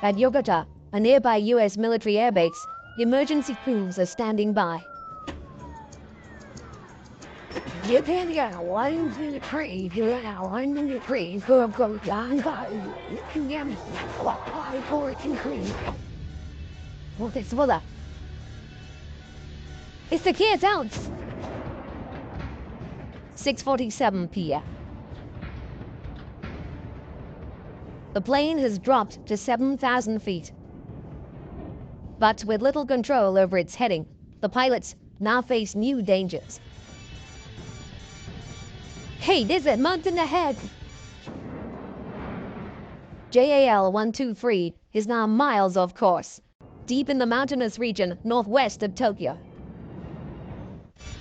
At Yokota, a nearby U.S. military airbase, emergency crews are standing by. It's the kids out. 6:47 p.m. The plane has dropped to 7,000 feet. But with little control over its heading, the pilots now face new dangers. Hey, there's a mountain ahead! JAL 123 is now miles off course, deep in the mountainous region northwest of Tokyo.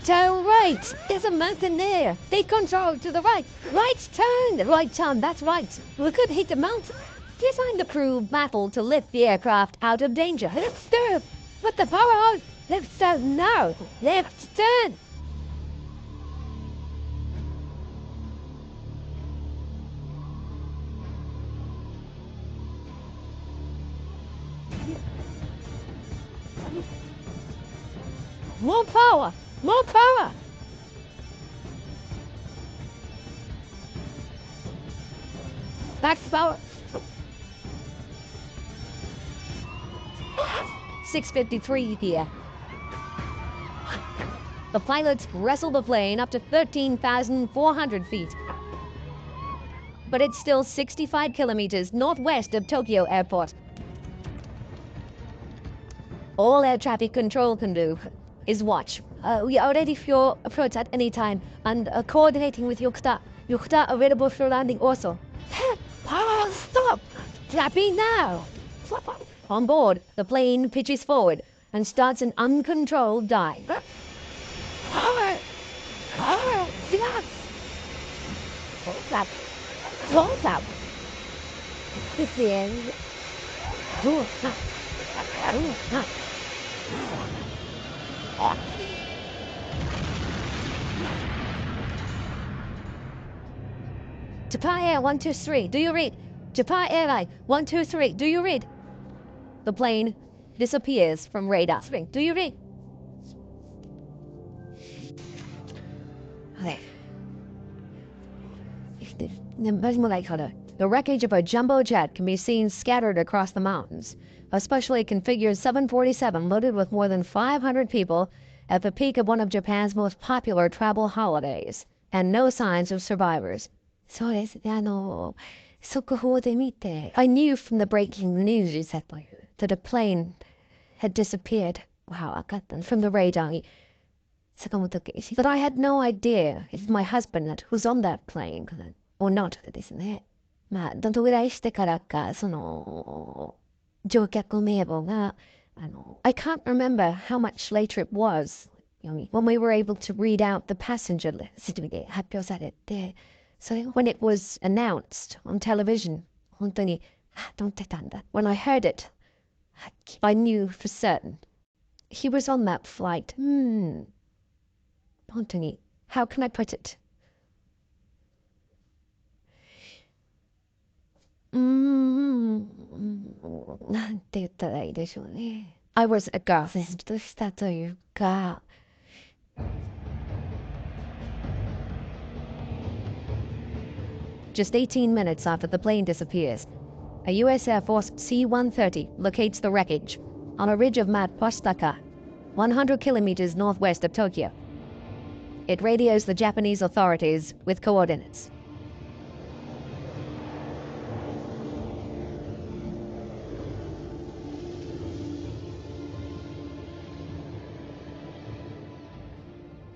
Turn right! There's a mountain there! Take control to the right! Right turn! Right turn, that's right! We could hit the mountain! Design the crew battle to lift the aircraft out of danger. Left turn! Put the power on! Left turn now! Left turn! More power! More power! Back power! 6:53 here. The pilots wrestle the plane up to 13,400 feet. But it's still 65 kilometers northwest of Tokyo Airport. All air traffic control can do is watch. We are ready for your approach at any time and coordinating with Yokota. Yokota available for landing also. Power stop! Flapping now! On board, the plane pitches forward and starts an uncontrolled dive. Power! Power! Flap! Flap! Flap! This is the end. Japan Air 123, do you read? Japan Airlines 123, do you read? The plane disappears from radar. Do you read? The wreckage of a jumbo jet can be seen scattered across the mountains. A specially configured 747 loaded with more than 500 people at the peak of one of Japan's most popular travel holidays, and no signs of survivors. I knew from the breaking news that a plane had disappeared. Wow, from the radar. But I had no idea if my husband was on that plane or not. I can't remember how much later it was when we were able to read out the passenger list. When it was announced on television, when I heard it, I knew for certain he was on that flight. How can I put it? I was aghast. Just 18 minutes after the plane disappears, a U.S. Air Force C-130 locates the wreckage on a ridge of Mount Takamagahara, 100 kilometers northwest of Tokyo. It radios the Japanese authorities with coordinates.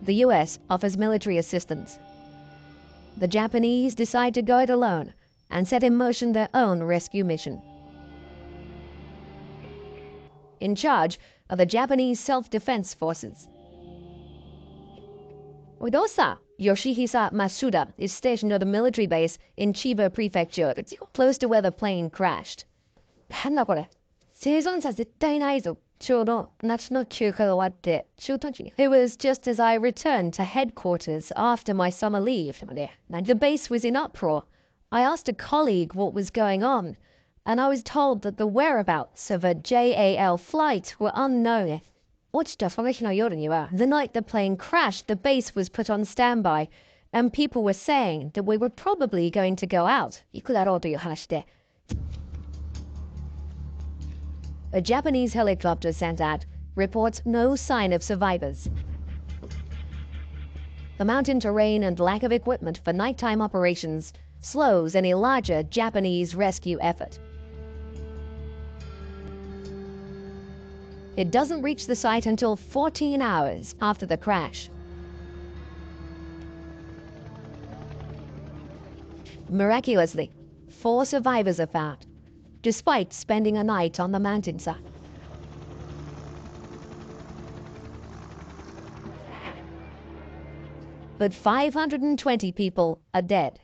The U.S. offers military assistance. The Japanese decide to go it alone and set in motion their own rescue mission. In charge are the Japanese Self-Defense Forces. Odosa Yoshihisa Masuda is stationed at a military base in Chiba Prefecture, close to where the plane crashed. It was just as I returned to headquarters after my summer leave. The base was in uproar. I asked a colleague what was going on, and I was told that the whereabouts of a JAL flight were unknown. The night the plane crashed, the base was put on standby, and people were saying that we were probably going to go out. A Japanese helicopter sent out reports no sign of survivors. The mountain terrain and lack of equipment for nighttime operations slows any larger Japanese rescue effort. It doesn't reach the site until 14 hours after the crash. Miraculously, 4 survivors are found, despite spending a night on the mountainside. But 520 people are dead,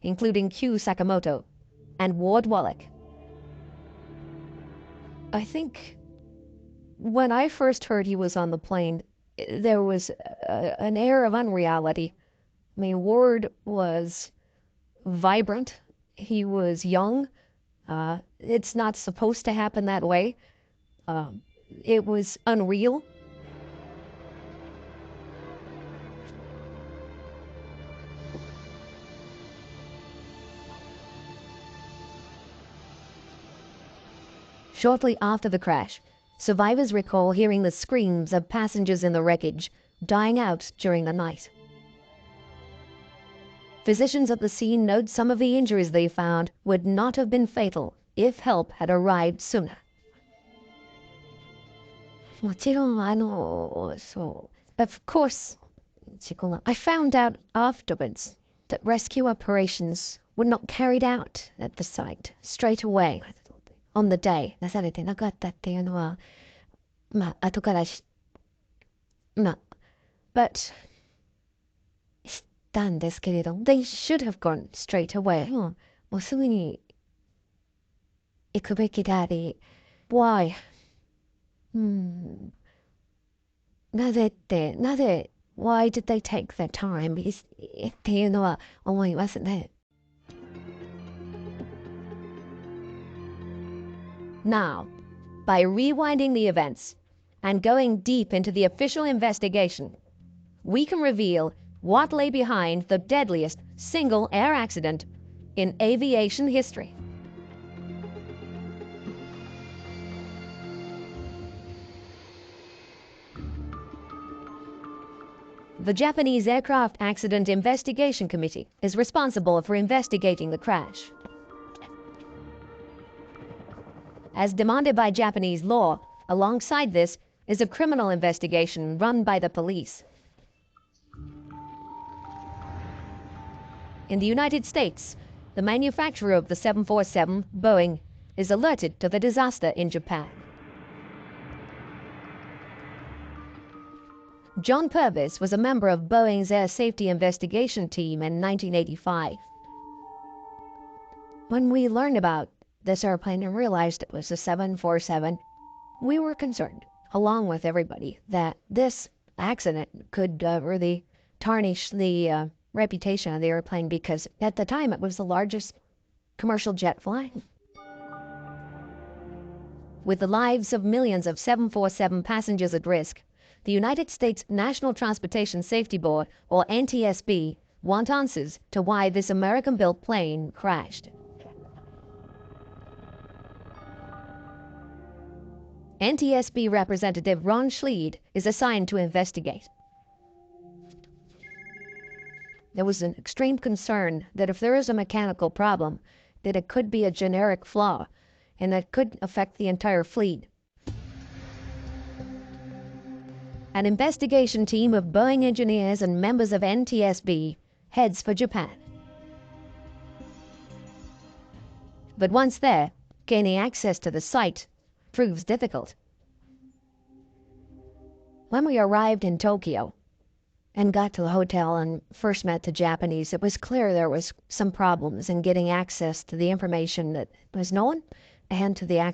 including Q Sakamoto and Ward Wallach. I think when I first heard he was on the plane, there was an air of unreality. I mean, Ward was vibrant. He was young. It's not supposed to happen that way. It was unreal. Shortly after the crash, survivors recall hearing the screams of passengers in the wreckage dying out during the night. Physicians at the scene note some of the injuries they found would not have been fatal if help had arrived sooner. Of course, I found out afterwards that rescue operations were not carried out at the site straight away on the day. なされてなかったっていうのは、後からbut 知ったんですけれど、they should have gone straight away. もうすぐに行くべきであり、why? なぜ why did they take their time? っていうのは思いますね。Now, by rewinding the events and going deep into the official investigation, we can reveal what lay behind the deadliest single air accident in aviation history. The Japanese Aircraft Accident Investigation Committee is responsible for investigating the crash. As demanded by Japanese law, alongside this is a criminal investigation run by the police. In the United States, the manufacturer of the 747, Boeing, is alerted to the disaster in Japan. John Purvis was a member of Boeing's air safety investigation team in 1985. When we learned about this airplane and realized it was a 747, we were concerned, along with everybody, that this accident could really tarnish the reputation of the airplane, because at the time it was the largest commercial jet flying. With the lives of millions of 747 passengers at risk, the United States National Transportation Safety Board, or NTSB, want answers to why this American-built plane crashed. NTSB representative Ron Schleid is assigned to investigate. There was an extreme concern that if there is a mechanical problem, that it could be a generic flaw, and that could affect the entire fleet. An investigation team of Boeing engineers and members of NTSB heads for Japan. But once there, gaining access to the site proves difficult. When we arrived in Tokyo and got to the hotel and first met the Japanese, it was clear there was some problems in getting access to the information that was known and to the access